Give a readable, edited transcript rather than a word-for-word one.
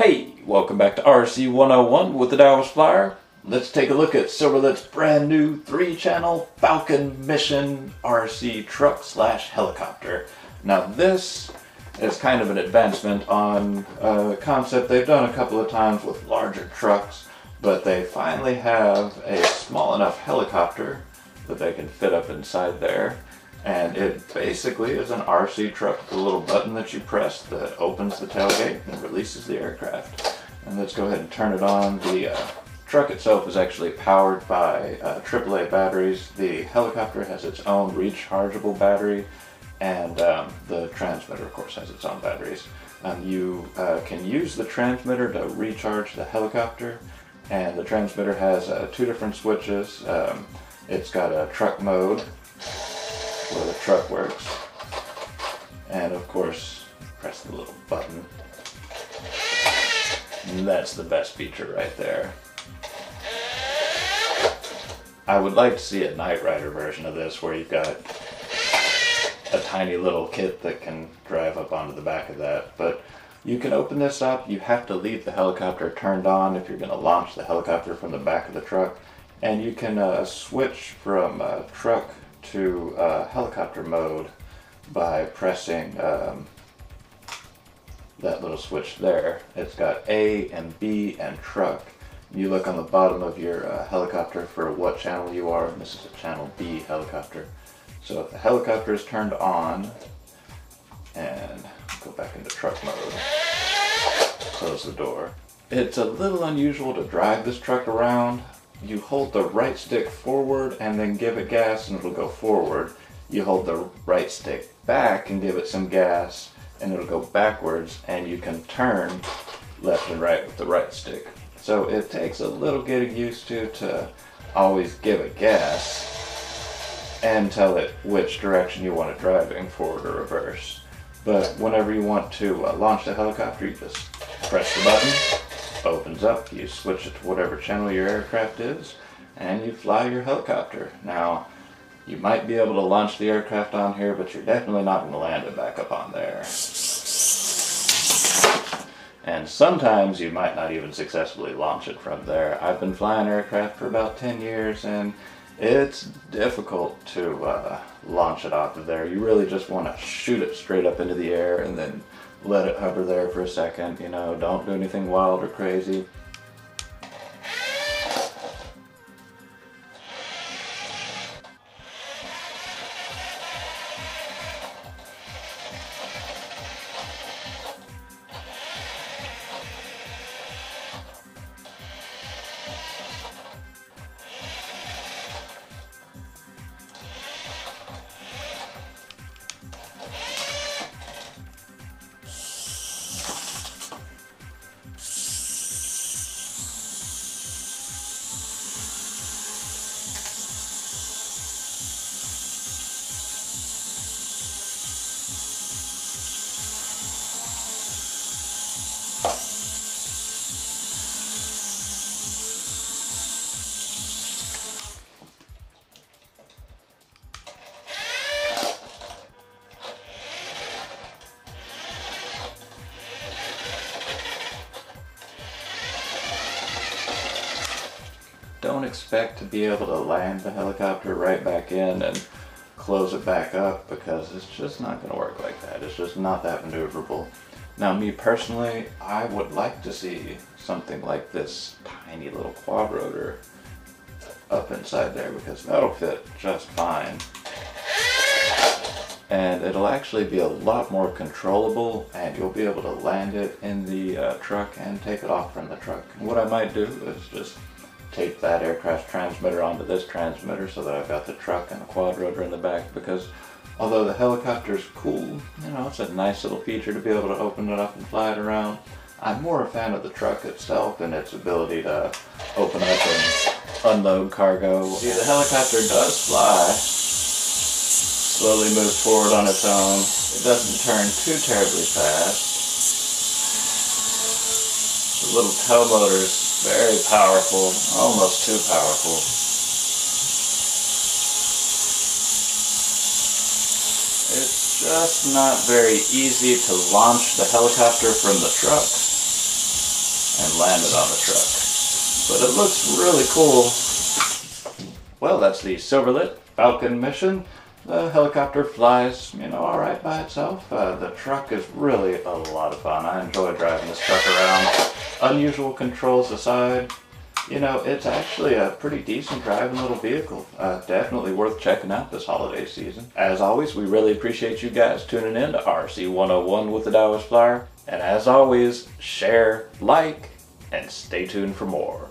Hey, welcome back to RC 101 with the Dallas Flyer. Let's take a look at Silverlit's brand new 3-channel Falcon Mission RC truck slash helicopter. Now this is kind of an advancement on a concept they've done a couple of times with larger trucks, but they finally have a small enough helicopter that they can fit up inside there. And it basically is an RC truck with a little button that you press that opens the tailgate and releases the aircraft. And let's go ahead and turn it on. The truck itself is actually powered by AAA batteries. The helicopter has its own rechargeable battery, and the transmitter, of course, has its own batteries. You can use the transmitter to recharge the helicopter, and the transmitter has 2 different switches. It's got a truck mode, where the truck works, and of course press the little button, and that's the best feature right there. I would like to see a Night Rider version of this where you've got a tiny little kit that can drive up onto the back of that, but you can open this up. You have to leave the helicopter turned on if you're going to launch the helicopter from the back of the truck, and you can switch from truck to helicopter mode by pressing that little switch there. It's got A and B and truck. You look on the bottom of your helicopter for what channel you are, and this is a channel B helicopter. So if the helicopter is turned on, and go back into truck mode, close the door. It's a little unusual to drive this truck around. You hold the right stick forward and then give it gas and it'll go forward. You hold the right stick back and give it some gas and it'll go backwards, and you can turn left and right with the right stick. So it takes a little getting used to always give it gas and tell it which direction you want it driving, forward or reverse. But whenever you want to launch the helicopter, you just press the button. Opens up, you switch it to whatever channel your aircraft is, and you fly your helicopter. Now, you might be able to launch the aircraft on here, but you're definitely not going to land it back up on there. And sometimes you might not even successfully launch it from there. I've been flying aircraft for about 10 years, and it's difficult to launch it off of there. You really just want to shoot it straight up into the air and then let it hover there for a second, you know, don't do anything wild or crazy. Don't expect to be able to land the helicopter right back in and close it back up, because it's just not going to work like that. It's just not that maneuverable. Now, me personally, I would like to see something like this tiny little quad rotor up inside there, because that'll fit just fine. And it'll actually be a lot more controllable, and you'll be able to land it in the truck and take it off from the truck. And what I might do is just tape that aircraft transmitter onto this transmitter so that I've got the truck and the quad rotor in the back, because although the helicopter's cool, you know, it's a nice little feature to be able to open it up and fly it around, I'm more a fan of the truck itself and its ability to open up and unload cargo. See, the helicopter does fly, slowly moves forward on its own. It doesn't turn too terribly fast. The little tow motor's very powerful, almost too powerful. It's just not very easy to launch the helicopter from the truck. and landed on the truck. But it looks really cool. Well, that's the Silverlit Falcon Mission. The helicopter flies, alright by itself. The truck is really a lot of fun. I enjoy driving this truck around. Unusual controls aside, it's actually a pretty decent driving little vehicle. Definitely worth checking out this holiday season. As always, we really appreciate you guys tuning in to RC 101 with the Taoist Flyer. And as always, share, like, and stay tuned for more.